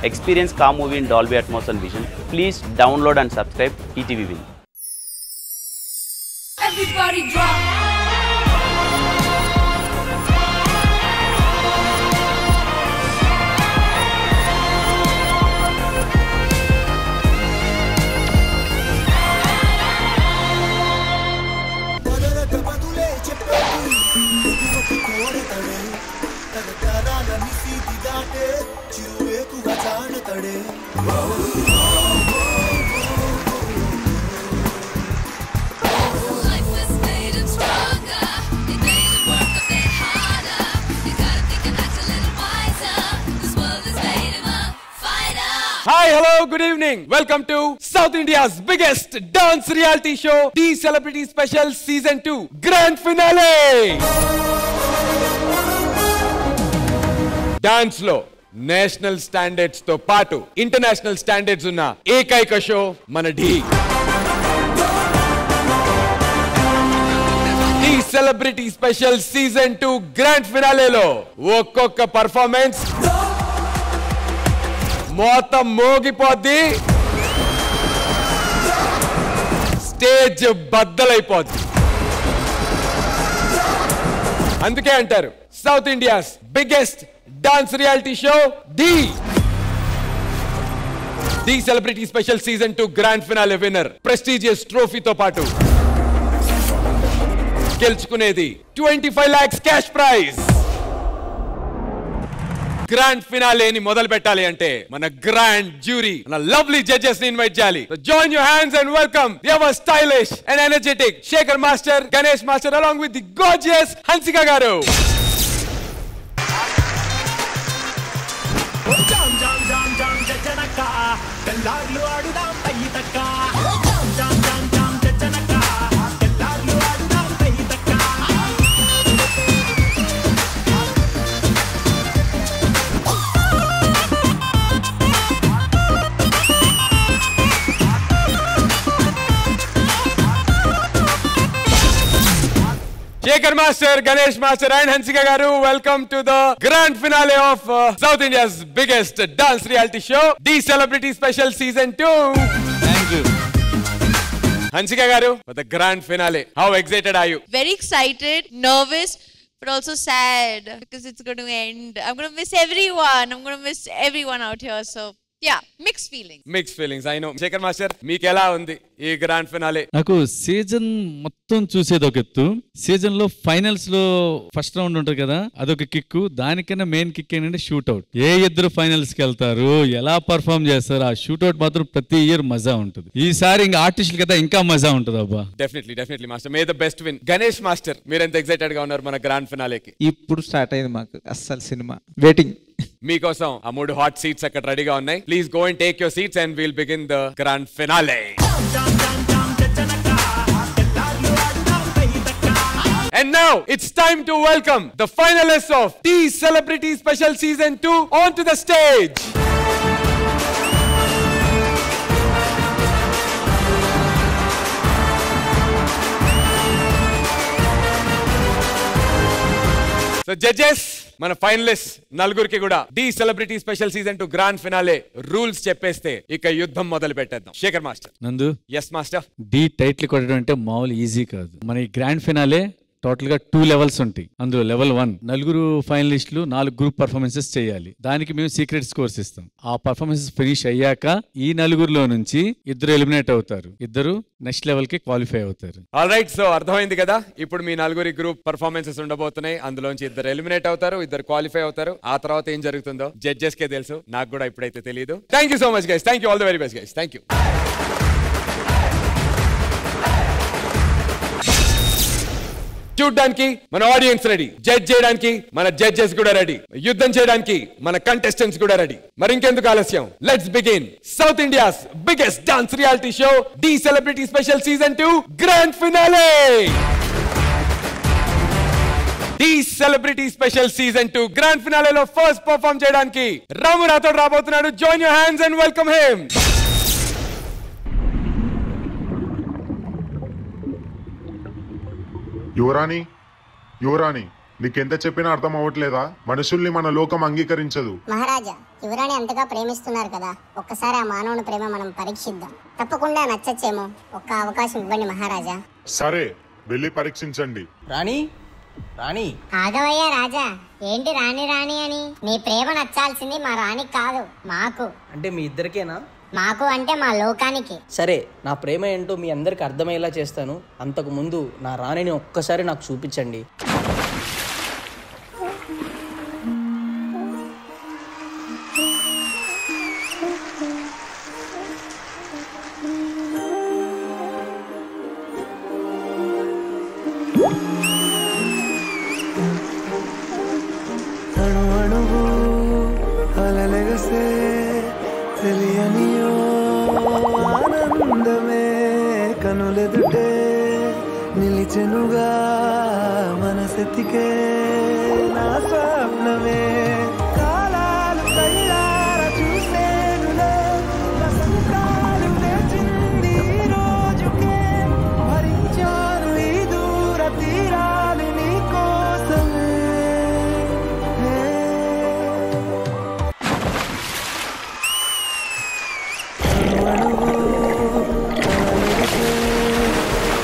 Experience Car movie in Dolby Atmos and Vision. Please download and subscribe ETV Win. Everybody drop. Hi, hello, good evening. Welcome to South India's biggest dance reality show, The Celebrity Special Season 2 Grand Finale. Dance లో national standards తో పాటు international standards ఉన్న ఏకైక show మన Dhee. The celebrity special season 2 grand ఫినాలేలో ఒక్కొక్క performance మొత్తం మోగిపోద్ది, స్టేజ్ బద్దలైపోద్ది. అందుకే అంటారు south India's biggest dance reality show the celebrity special season 2 grand finale winner prestigious ట్రోఫీతో పాటు గెలుచుకునేది 25 lakhs క్యాష్ ప్రైజ్. గ్రాండ్ ఫినాలేని మొదలు పెట్టాలి అంటే మన గ్రాండ్ జ్యూరీ, మన లవ్లీ జడ్జెస్ ని ఇన్వైట్ చేయాలి. Join your hands and welcome ever stylish and energetic Shekhar master, Ganesh master along with the gorgeous Hansika garu. Shekhar Master, Ganesh Master and Hansika Garu, welcome to the grand finale of South India's biggest dance reality show, The Celebrity Special Season 2. Thank you. Hansika Garu, for the grand finale, how excited are you? Very excited, nervous, but also sad because it's going to end. I'm going to miss everyone. I'm going to miss everyone out here. So yeah, mixed feelings. Mixed feelings, I know. Shekhar Master, meeku ela undi ee grand finale? నాకు season మొత్తం చూసేది ఒక ఎత్తు, season లో finals లో first round ఉంటుంది కదా, అదొక కిక్. దానికన్నా మెయిన్ కిక్ ఏంటంటే షూట్అవుట్. ఏ ఇద్దరు ఫైనల్స్ కి వెళ్తారు, ఎలా పర్ఫార్మ్ చేస్తారు, ఆ షూట్అవుట్ మాత్రం ప్రతి ఇయర్ మజా ఉంటుంది. ఈసారి ఇంకా ఆర్టిస్టులు కదా ఇంకా మజా ఉంటుంది. అబ్బా, definitely master, may the best win. Ganesh master, మీరు ఎంత ఎక్సైటెడ్ గా ఉన్నారు మన గ్రాండ్ ఫినాలేకి? ఇప్పుడు స్టార్ట్ అయింది మాకు అస్సలు సినిమా, వెయిటింగ్. మీకోసం ఆ 3 హాట్ సీట్స్ అక్కడ రెడీగా ఉన్నాయి. Please go and take your seats and will begin the grand finale. And now it's time to welcome the finalists of the Celebrity Special Season 2 onto the stage. So judges, మన finalist నలుగురికి కూడా the celebrity special season 2 grand finale rules చెప్పేస్తే ఇక యుద్ధం మొదలు పెట్టేద్దాం. Shekhar master. నందు, yes master. D title కొట్టడం అంటే మామూలు ఈజీ కాదు. మన ఈ గ్రాండ్ ఫినాలే టోటల్ గా 2 లెవెల్స్ ఉంటాయి. అందులో లెవెల్ 1 నలుగురు ఫైనలిస్టులు 4 గ్రూప్ పర్ఫార్మెన్సెస్ చేయాలి. దానికి మేము సీక్రెట్ స్కోర్స్ ఇస్తాం. ఆ పర్ఫార్మెన్సెస్ ఫినిష్ అయ్యాక ఈ నలుగురులో నుంచి 2 ఎలిమినేట్ అవుతారు, 2 నెక్స్ట్ లెవెల్ కి క్వాలిఫై అవుతారు. ఆల్ రైట్, సో అర్థమైంది కదా. ఇప్పుడు మీ 4 గ్రూప్ పర్ఫార్మెన్సెస్ ఉండబోతున్నాయి. అందులోంచి 2 ఎలిమినేట్ అవుతారు, 2 క్వాలిఫై అవుతారు. ఆ తర్వాత ఏం జరుగుతుందో జడ్జెస్ కే తెలుసు, నాకు కూడా ఇప్పుడైతే తెలియదు. Thank you so much guys, thank you, all the very best guys, thank you. చూడ్డానికి మన ఆడియన్స్ రెడీ, జడ్జ్ చేయడానికి మన జడ్జెస్ కూడా రెడీ, యుద్ధం చేయడానికి మన కంటెస్టెంట్స్ కూడా రెడీ. మరి ఇంకెందుకు ఆలస్యం, let's begin south India's biggest dance reality show the celebrity special season 2 grand finale. The celebrity special season 2 grand ఫినాలేలో ఫస్ట్ పర్ఫార్మ్ చేయడానికి రాము రాథోడ్ రాబోతున్నాడు. Join your hands and welcome him. యువరాణి, నీకెంత చెప్పినా అర్థం అవ్వట్లేదా? మనుషుల్ని మన లోకం అంగీకరించదు. మహారాజా, యువరాణి అంతగా ప్రేమిస్తున్నారు కదా, ఒక్కసారి ఆ మానవుని ప్రేమ మనం పరీక్షిద్దాం. తప్పకుండా నచ్చచ్చేమో. ఒక్క అవకాశం ఇవ్వండి మహారాజా. సరే, వెళ్ళి పరీక్షించండి. రాణి రాణి ఆగవయ్యా రాజా, ఏంటి రాణి రాణి అని? నీ ప్రేమ నచ్చాల్సింది మా రాణికి కాదు, మాకు. అంటే మీ ఇద్దరికేనా? మాకు అంటే మా లోకానికి. సరే, నా ప్రేమ ఏంటో మీ అందరికి అర్థమయ్యేలా చేస్తాను. అంతకు ముందు నా రాణిని ఒక్కసారి నాకు చూపించండి. తెలియనియో ఆనందమే కనులెదుటే నిలిచెనుగా మనసెతికే నా స్వప్నమే కాలాలు కళ్ళార చూసేనులే వసంతాలు వేచింది ఈ రోజుకే భరించాను ఈ దూర తీరాలు నీ కోసమే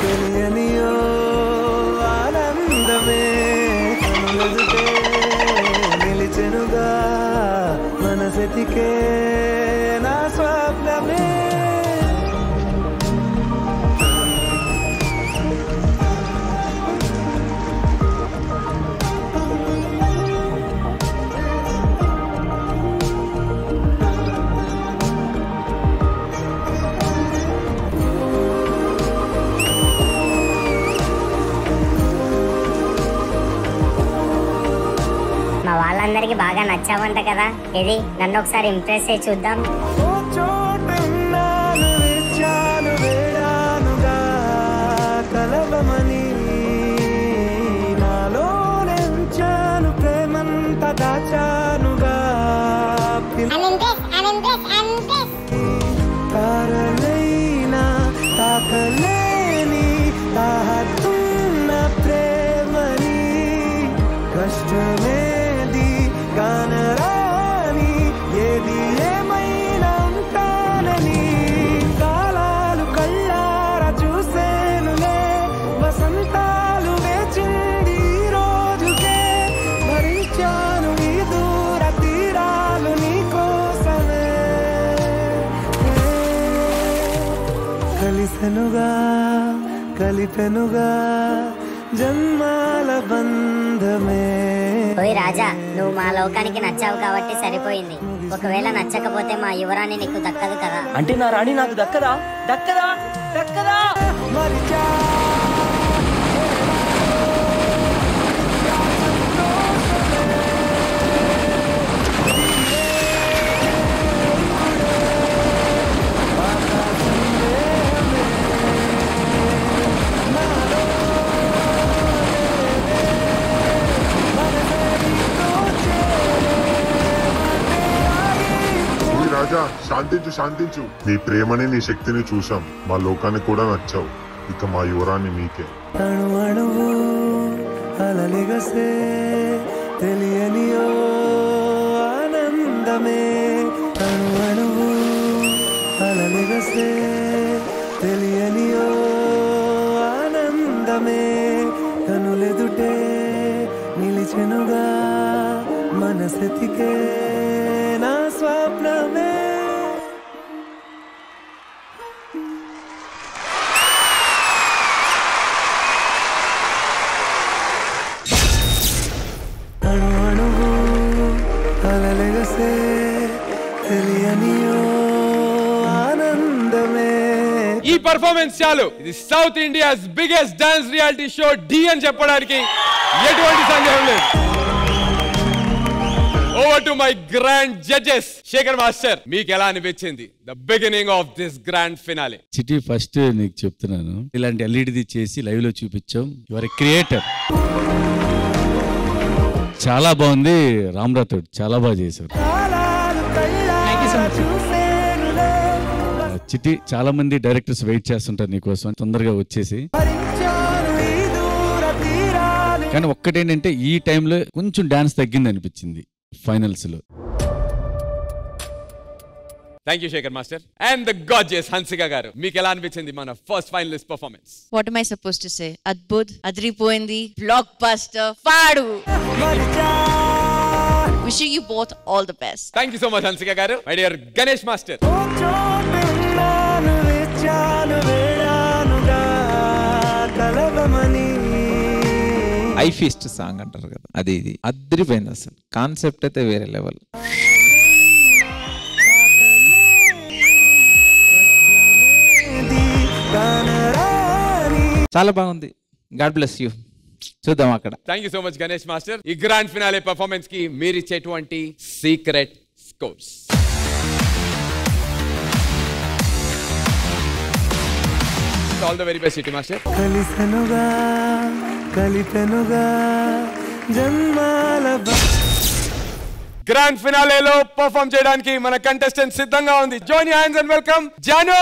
తెలియనియో ఆనందమే కనులెదుటే నిలిచెనుగా మనసెతికే నా స్వప్నమే మా వాళ్ళందరికీ బాగా నచ్చావంట కదా, ఇది నన్ను ఒకసారి ఇంప్రెస్ చేసి చూద్దాం. ఓ చోటున్నాను వేచాను వేడానుగా కలవమని నాలో నెంచాను ప్రేమంత దాచానుగా తారలైనా తాకలేని తాహతున్న ప్రేమని కష్టమేది కానరాని ఏది ఏమైనా ఉంటానని కాలాలు కళ్ళార చూసేనులే వసంతాలు వేచింది ఈ రోజుకే భరించాను ఈ దూర తీరాలు నీ కోసమే కలిసెనుగా కలిపెనుగా జన్మాల బంధమే. ఓయ్ రాజా, నువ్వు మా లోకానికి నచ్చావు కాబట్టి సరిపోయింది. ఒకవేళ నచ్చకపోతే మా యువరాణి నీకు దక్కదు కదా. అంటే నా రాణి నాకు దక్కదా? దక్కదా? దక్కదా? మరిచా రాజా, శాంతించు శాంతించు. నీ ప్రేమని నీ శక్తిని చూసాం, మా లోకానికి కూడా నచ్చావు. ఇక మా యువరాణి నీకే. అణు అణువు అలలిగసే తెలియనియో ఆనందమే అణు అణువు అలలిగసే తెలియనియో ఆనందమే కనులెదుటే నిలిచెనుగా మనసెతికే నా స్వప్నమే. అణు అణువు అలలెగసే తెలియనియో ఆనందమే. ఈ పర్ఫార్మెన్స్ చాలు. ఇది south India's biggest dance reality show D అని చెప్పడానికి ఎటువంటి సందేహం లేదు. Over to my grand judges. Shekhar master, మీకు ఎలా అనిపించింది the beginning of this grand finale? Chitti, first నీకు చెప్తున్నాను, ఇలాంటి ఎల్ఈడిది చేసి లైవ్ లో చూపించాం. Your creator. చాలా బాగుంది. రామ్రాథోడ్ చాలా బాగా చేశారు. చిటి, చాలా మంది డైరెక్టర్స్ వెయిట్ చేస్తుంటారు నీకోసం, తొందరగా వచ్చేసి. కానీ ఒక్కటేంటంటే ఈ టైంలో కొంచెం డాన్స్ తగ్గింది అనిపించింది ఫైనల్స్ లో. Thank you Shekhar master. And the gorgeous Hansika garu, మీకు ఎలా అనిపించింది మన first finalist performance? What am I supposed to say? అద్భుత్, అదిరిపోయింది, బ్లాక్ బస్టర్, పాడు. Wishing you both all the best. Thank you so much Hansika garu. My dear Ganesh master. Eye feast song అంటారు కదా, అది ఇది అదిరిపోయింది అసలు. కాన్సెప్ట్ అయితే వేరే లెవెల్. చాలా బాగుంది. God bless you. చూద్దాం అక్కడ. Thank you so much Ganesh master. ఈ గ్రాండ్ ఫినాలే పర్ఫార్మెన్స్ కి మీరు ఇచ్చేటువంటి secret scores. All the very best Chitti master. కలిసెనుగా కలిపెనుగా జన్మాల గ్రాండ్ ఫినాలేలో పర్ఫార్మ్ చేయడానికి మన కంటెస్టెంట్ సిద్ధంగా ఉంది. Join your hands and welcome Janu.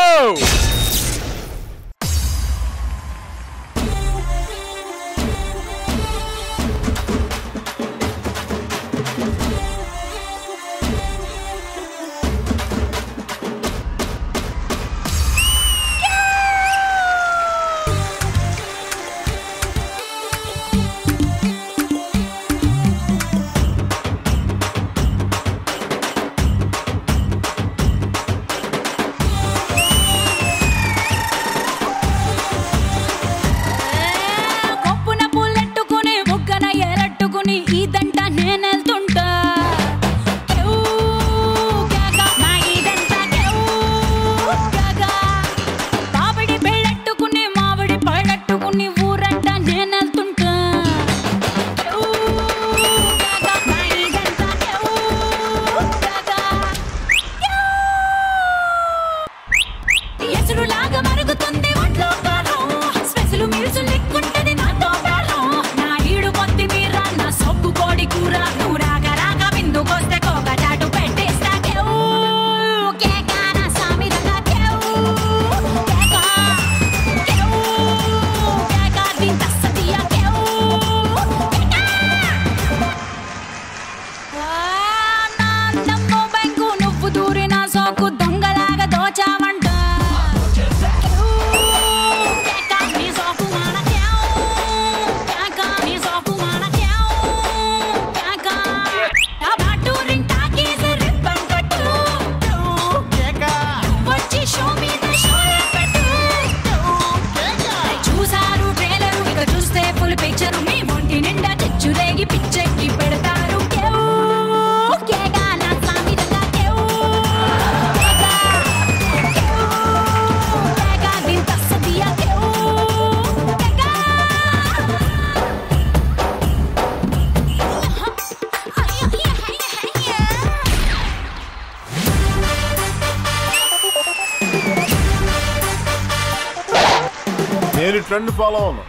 నేను ట్రెండ్ ఫాలో అవును,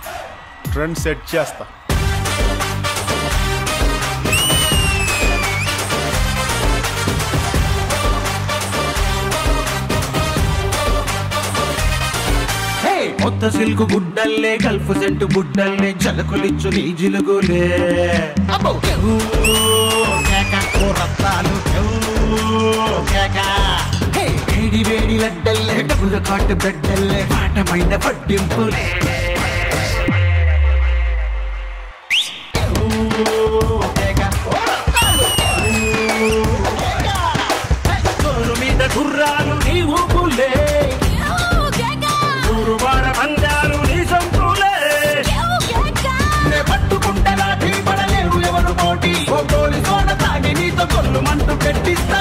ట్రెండ్ సెట్ చేస్తా. కొత్త సిల్కు గుడ్డల్లే గల్ఫ్ సెంటు బుడ్డల్లే జలకులిచ్చు నీ జిలుగులే వేడి వేడి లడ్డల్లే డబ్బుల కాటు బెడ్డల్లే పాటమైన పడ్డింపులే మీద గుర్రాలు నీ ఊపులే అందాలు నీ సంతులే పట్టుకుంటలా పడలేరు ఎవరు పోటీ గోలి సోడ తాగి నీతో కొల్లు మంటూ పెట్టిస్తా.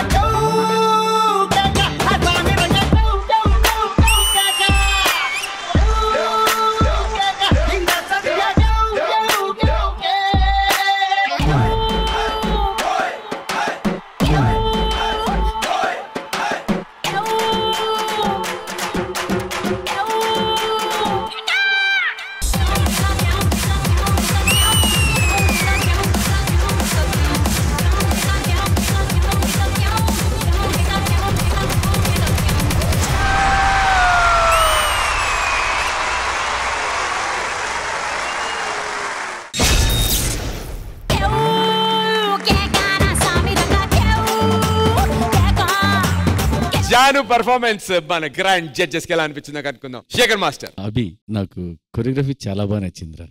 జాను పర్ఫార్మెన్స్ మన గ్రాండ్ జడ్జెస్ కి ఎలా అనిపించిందో కనుక్కుందాం. శేఖర్ మాస్టర్. అభి, నాకు కొరియోగ్రఫీ చాలా బాగా నచ్చిందిరా.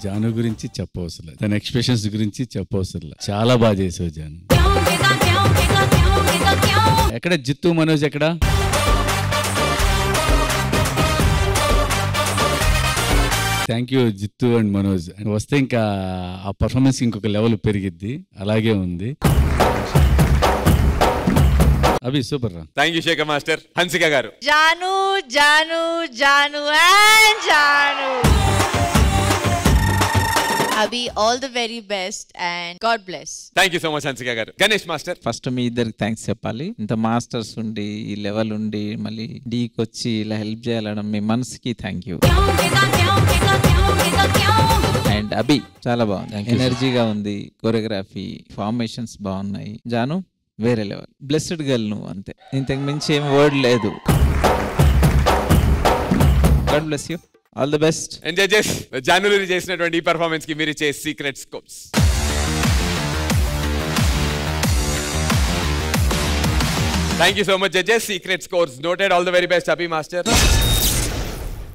జాను గురించి చెప్పవసరం లేదు, తన ఎక్స్ప్రెషన్స్ గురించి చెప్పవసరం లేదు, చాలా బాగా చేసావు జాను. ఎక్కడ జిత్తు మనోజ్ ఎక్కడ? Thank you Jittu and Manoj. And వస్తే ఇంకా ఆ పర్ఫార్మెన్స్ ఇంకొక లెవెల్ పెరిగిద్ది, అలాగే ఉంది. అభి సూపర్ రా. Thank you Shekhar master. Hansika garu. Janu Janu Janu and Janu. Abhi, all the very best and God bless. Thank you so much Hansika garu. Ganesh master. First మీ ఇద్దరికి థ్యాంక్స్ చెప్పాలి. ఇంత మాస్టర్స్ ఉండి ఈ లెవెల్ ఉండి మళ్ళీ డీకి వచ్చి ఇలా హెల్ప్ చేయాలడం మీ మనసుకి థ్యాంక్ యూ. అండ్ అభి చాలా బాగుంది, ఎనర్జీగా ఉంది, కొరియోగ్రఫీ ఫార్మేషన్స్ బాగున్నాయి. జాను వేరే లెవెల్, బ్లెస్డ్ గర్ల్ నువ్వు, అంతే, ఇంతకు మించి ఏం వర్డ్ లేదు. God bless you, all the best. And judges, జానులు చేసినటువంటి ఈ పర్ఫార్మెన్స్ కి మీరు ఇచ్చే secret scores. Thank you so much judges. Secret scores noted. All the very best Abhi master.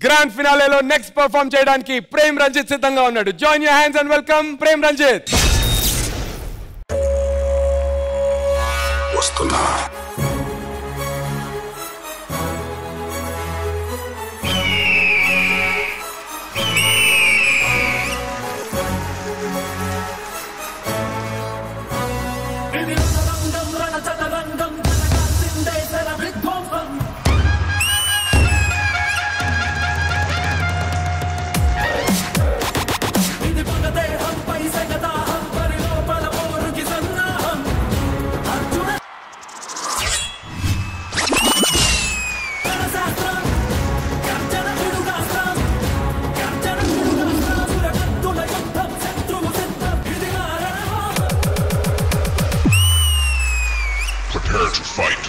Grand ఫినాలేలో నెక్స్ట్ పర్ఫార్మ్ చేయడానికి ప్రేమ్ రంజిత్ సిద్ధంగా ఉన్నాడు. Join your hands and welcome Prem Ranjith. వస్తున్నా. Prepare to fight.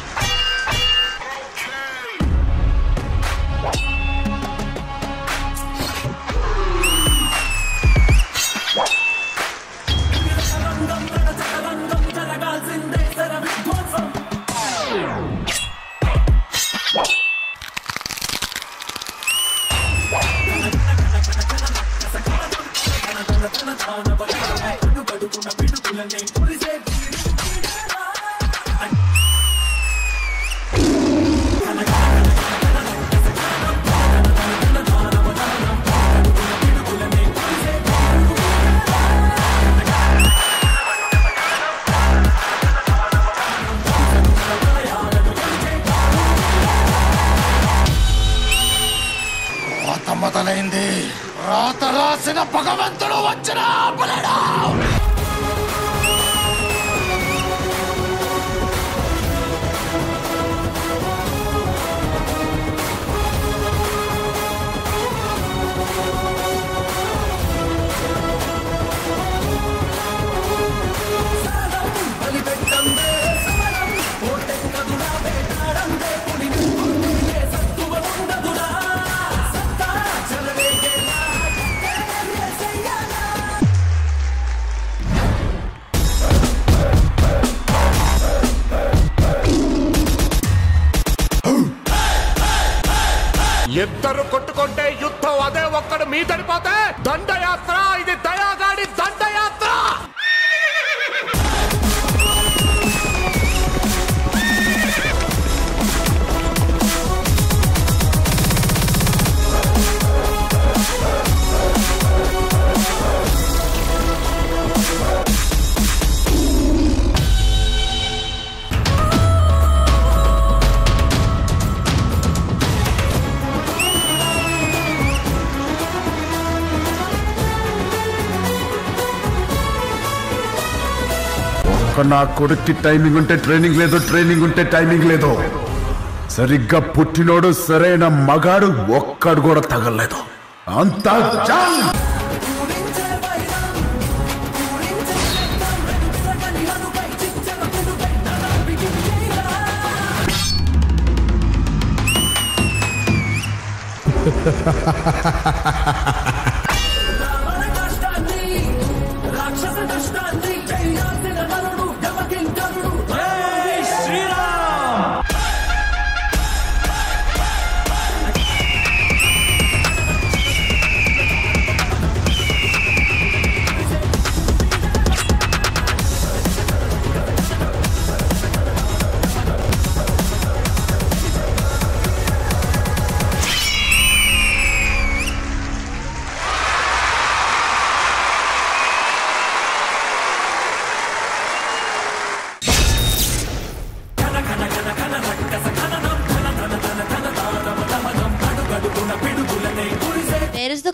మొదలైంది. రాత రాసిన భగవంతుడు వచ్చిన ఆపలేడా? ఇద్దరు కొట్టుకుంటే యుద్ధం, అదే ఒక్కడు మీ తడిపోతే దండయాత్ర. ఇది దయాగాడి దండయాత్ర. నా కొడుక్కి టైమింగ్ ఉంటే ట్రైనింగ్ లేదు, ట్రైనింగ్ ఉంటే టైమింగ్ లేదు. సరిగ్గా పుట్టినోడు సరైన మగాడు ఒక్కడు కూడా తగలలేదు. అంతా రాక్షస కష్టాన్ని చేయాల్సిన నరుడు యమకింకరుడు.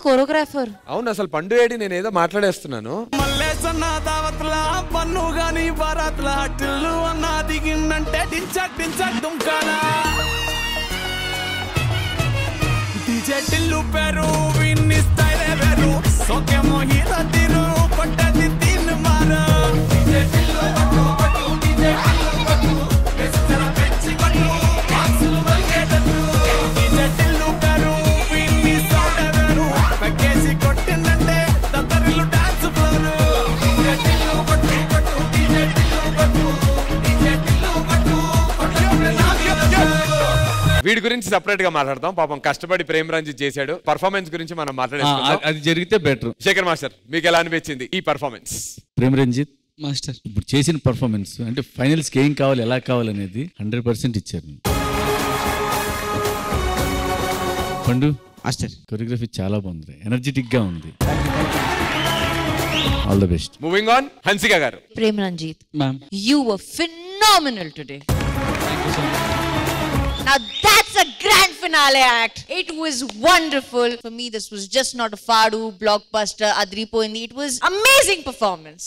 choreographer. అవును, అసలు పండు ఏడి, నేను ఏదో మాట్లాడేస్తున్నాను. మల్లేసన్న దావత్లా పన్ను గాని బారాత్లా టిల్లు అన్న దిగిందంటే డించక్ డించక్ దుంకాలా డీజే టిల్లు పేరు విన్ని స్టైల్ వేరు సోకేమో హీరో తీరు కొట్టది తిన్ మారు డీజే టిల్లు కొట్టు కొట్టు డీజే టిల్లు కొట్టు వెచ్చన పెంచి కొట్టు బాక్సులు మల్గేటట్టు డీజే టిల్లు పేరు విన్ని సౌండ్ వేరు పక్కేసి కొట్టిందంటే తత్తరిల్లు డాన్స్ ఫ్లోర్ డీజే టిల్లు కొట్టు కొట్టు డీజే టిల్లు కొట్టు డీజే టిల్లు కొట్టు కొట్టు వీడి గురించి సెపరేట్ గా మాట్లాడతాం. పాపం కష్టపడి ప్రేమ్ రంజిత్ చేశాడు. పర్ఫార్మెన్స్ గురించి మనం మాట్లాడేసుకుందాం. అది జరిగితే బెటర్. శేఖర్ మాస్టర్, మీకు ఎలా అనిపించింది ఈ పర్ఫార్మెన్స్? ప్రేమ్ రంజిత్ మాస్టర్ ఇప్పుడు చేసిన పర్ఫార్మెన్స్ అంటే ఫైనల్స్ కి ఏం కావాలి, ఎలా కావాలనేది 100% ఇచ్చారు. పండు మాస్టర్ కొరియోగ్రఫీ చాలా బాగుంది, ఎనర్జెటిక్ గా ఉంది. All the best. Moving on, Hansika గారు. Prem Ranjit, ma'am, you were phenomenal today. Now that's a grand finale act. It was wonderful. For me, this was just not a Fadu blockbuster Adripoindi. It was amazing performance.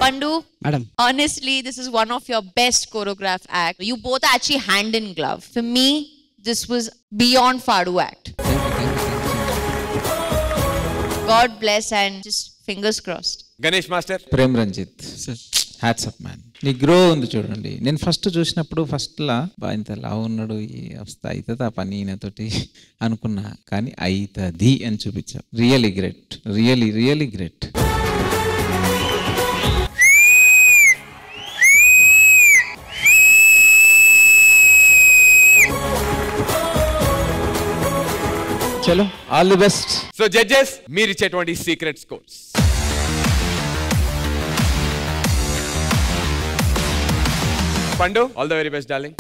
Pandu, madam, honestly, this is one of your best choreographed act. You both are actually hand in glove. For me, this was beyond Fadu act. God bless and just fingers crossed. Ganesh master. Prem Ranjith hats up man. నీ గ్రో ఉంది చూడండి. నేను first చూసినప్పుడు ఫస్ట్లా ఇంత లావు ఉన్నాడు, ఈ అవస్థ అవుతుంది ఆ పని ఈయనతోటి అనుకున్నా, కానీ అవుతుంది అని చూపించా. Really great, really really great. చలో, all the best. So judges, మీరు ఇచ్చేటువంటి secret scores. Pandu, all the very best darling.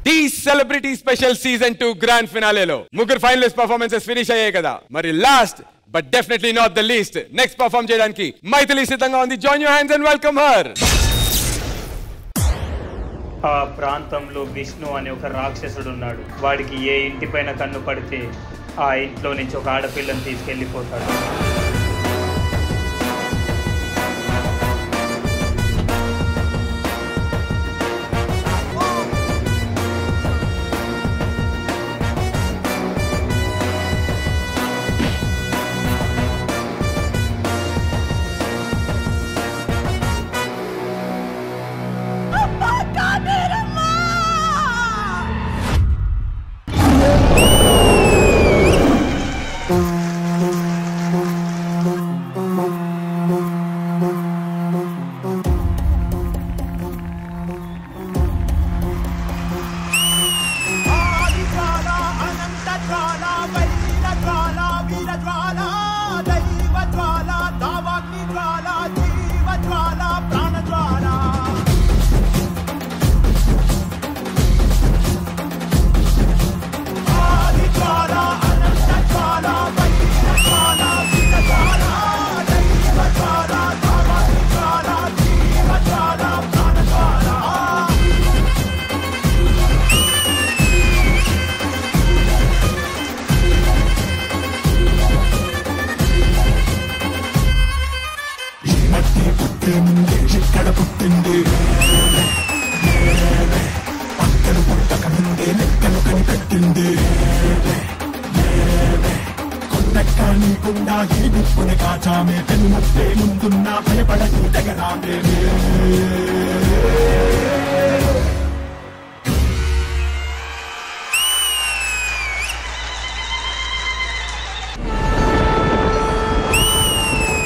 The celebrity special season 2 grand ఫినాలేలో ముగ్గురు ఫైనలిస్ట్ పర్ఫార్మెన్సెస్ ఫినిష్ అయ్యాయి కదా. మరి last but definitely not the least, next perform చేయడానికి మైథిలి సిద్ధంగా ఉంది. Join your hands and welcome her. ఆ ప్రాంతంలో విష్ణు అనే ఒక రాక్షసుడు ఉన్నాడు. వాడికి ఏ ఇంటిపైన కన్ను పడితే ఆ ఇంట్లో నుంచి ఒక ఆడపిల్లని తీసుకెళ్ళిపోతాడు.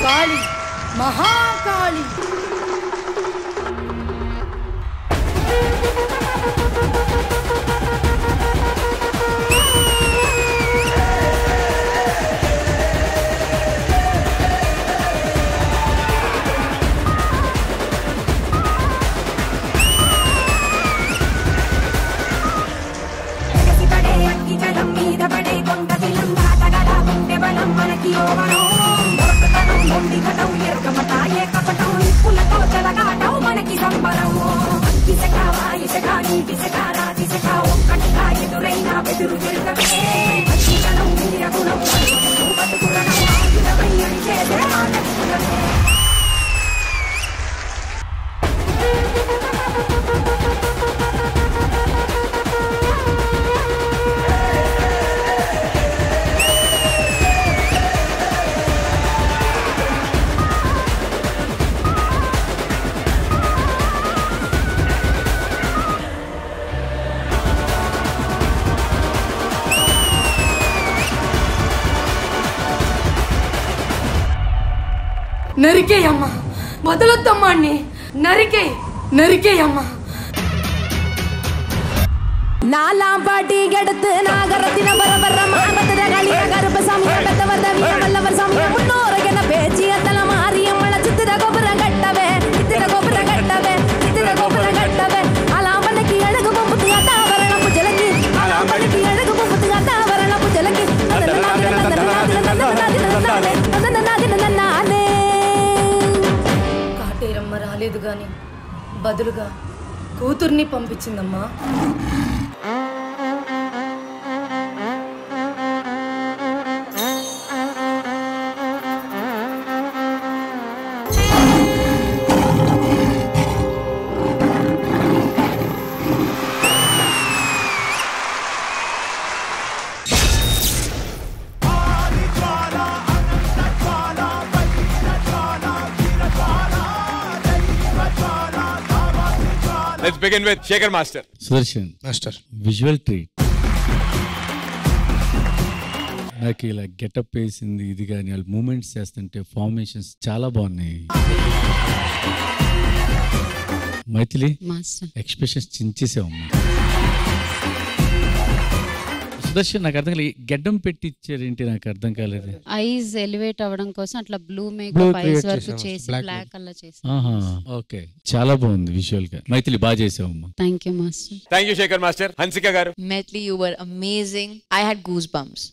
కాళి, మహాకాళి. మనకి ఓవరం దొరకతనం మొండిగటం ఎరకమట ఏకపటం నిప్పుల నరికేయమ్మా, వదలొద్దమ్మాన్ని, నరికేయమ్మా. நாலாம்பாட்டி எடுத்து நாகரத்தின பரபர மாபத்திர காளிய கருப்பசாமிய பெத்தவர் தவிய வல்லவர் சாமிய முன்னோரை என்ன பேச்சிய தல மாரியம்மள சித்திர கோபுரம் கட்டவே அலாம்பனைக்கு அழகு பொம்புத்து காத்தா வரல புஜலக்கு அலாம்பனைக்கு அழகு பொம்புத்து காத்தா வரல புஜலக்கு కాటేరమ్మ రాలేదు గాని బదులుగా కూతుర్ని పంపించిందమ్మా. Let's begin with Shekhar Master. Sudarshan Master. Visual treat. నాకు ఇలా గెటప్ వేసింది ఇది కానీ వాళ్ళు మూమెంట్స్ చేస్తుంటే ఫార్మేషన్స్ చాలా బాగున్నాయి. మైథిలి ఎక్స్ప్రెషన్స్ చించేసావమ్మా. సుదర్శన్ నాకు అర్థం కాలేదు, గెడ్డం పెట్టి ఇచ్చారేంటి నాకు అర్థం కాలేదు. ఐస్ ఎలివేట్ అవ్వడం కోసం అట్లా బ్లూ మేకప్ ఐస్ వరకు చేసి బ్లాక్ కలర్ చేసి. ఓకే, చాలా బాగుంది విజువల్ గా. మైథిలి బాగా చేసావమ్మా. Thank you master. Thank you Shekhar master. Hansika garu. Maythili, you were amazing. I had goosebumps.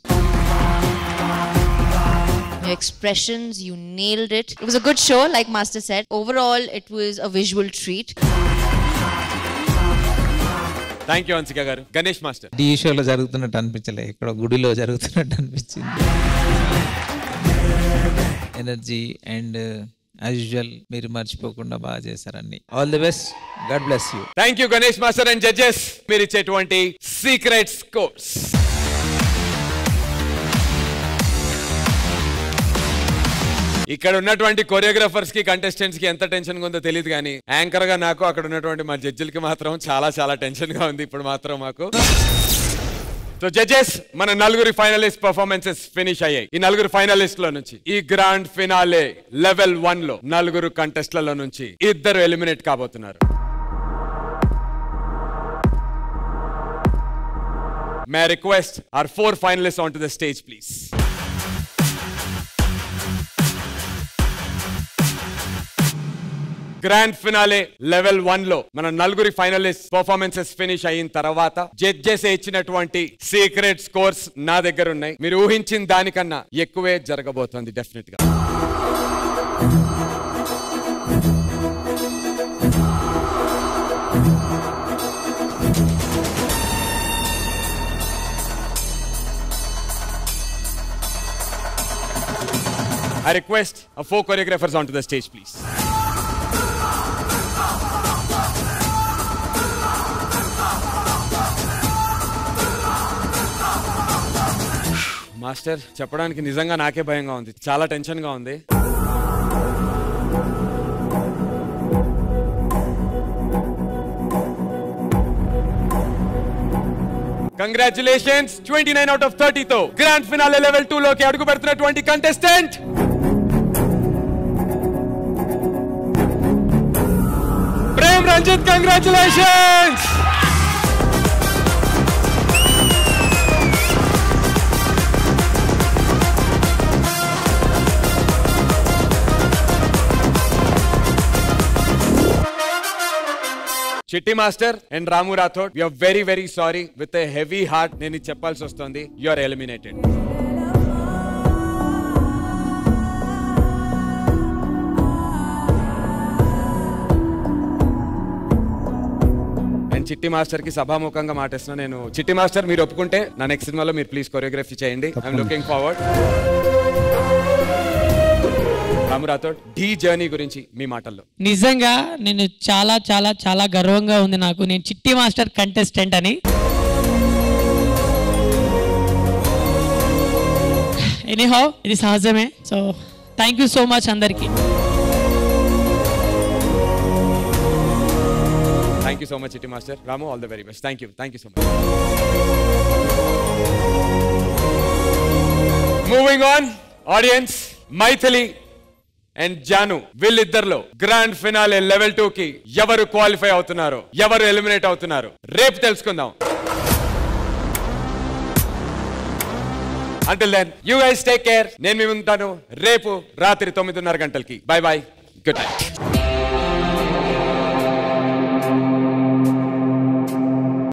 Your expressions, you nailed it. It was a good show, like Master said. Overall, it was a visual treat. Thank you Hansika గారు. Ganesh master. Tea షోలో జరుగుతున్నట్టు అనిపించలే, ఇక్కడ గుడిలో జరుగుతున్నట్టు అనిపించింది. Energy and as usual మీరు మర్చిపోకుండా బాగా చేశారని. All the best, God bless you. Thank you Ganesh master and judges. మీరు ఇచ్చేటువంటి సీక్రెట్ స్కోర్స్. ఇక్కడ ఉన్నటువంటి కొరియోగ్రాఫర్స్ కి కంటెస్టెంట్స్ కి ఎంత టెన్షన్ ఉందో తెలియదు కానీ యాంకర్ గా నాకు అక్కడ ఉన్నటువంటి మా జడ్జిలకి మాత్రం చాలా చాలా టెన్షన్ గా ఉంది ఇప్పుడు మాత్రం మాకు. సో జడ్జెస్, మన నలుగురి ఫైనలిస్ట్ పర్ఫార్మెన్సెస్ ఫినిష్ అయ్యాయి. ఈ నలుగురు ఫైనలిస్ట్ లో నుంచి ఈ గ్రాండ్ ఫినాలే లెవెల్ 1 లో నలుగురు కంటెస్ట్లలో నుంచి ఇద్దరు ఎలిమినేట్ కాబోతున్నారు. May I request our 4 finalists onto the stage please. Grand finale level 1 లో మన నలుగురి ఫైనలిస్ట్ పర్ఫార్మెన్సెస్ ఫినిష్ అయిన తర్వాత జడ్జెస్ ఇచ్చినటువంటి సీక్రెట్ స్కోర్స్ నా దగ్గర ఉన్నాయి. మీరు ఊహించిన దానికన్నా ఎక్కువే జరగబోతోంది డెఫినెట్ గా. I request our 4 choreographers onto the stage please. Master, చెప్పడానికి నిజంగా నాకే భయంగా ఉంది, చాలా టెన్షన్ గా ఉంది. కంగ్రాచులేషన్స్. 29 out of 30 తో గ్రాండ్ ఫినాలే లెవెల్ 2 లోకి అడుగు పెడుతున్నటువంటి కంటెస్టెంట్ ప్రేమ్ రంజిత్. కంగ్రాచులేషన్స్. చిట్టి master and Ramu Rathod, we are very very sorry. With a heavy heart నేను చెప్పాల్సి వస్తుంది, you are eliminated. అండ్ చిట్టి మాస్టర్ కి సభాముఖంగా మాటిస్తున్నా నేను. చిట్టి మాస్టర్, మీరు ఒప్పుకుంటే నా నెక్స్ట్ సినిమాలో మీరు ప్లీజ్ కొరియోగ్రఫీ చేయండి. I'm looking forward. Ramu Rathod, Dhee journey గురించి మీ మాటల్లో. నిజంగా నేను చాలా చాలా చాలా గర్వంగా ఉంది నాకు, నేను చిట్టి మాస్టర్ కంటెస్టెంట్ అని. ఎనీహౌ ఇది సహజమే. So thank you so much అందరికి. Thank you so much Chitti master. Ramu, all the very best. Thank you so much. Moving on, audience, Maithili and Janu వీళ్ళిద్దరిలో గ్రాండ్ ఫినాలే లెవెల్ 2 కి ఎవరు క్వాలిఫై అవుతున్నారో, ఎవరు ఎలిమినేట్ అవుతున్నారో రేపు తెలుసుకుందాం. Until then, you guys take care. నేను మీ ఉంటాను రేపు రాత్రి 9:30 గంటలకి. Bye bye. Good night.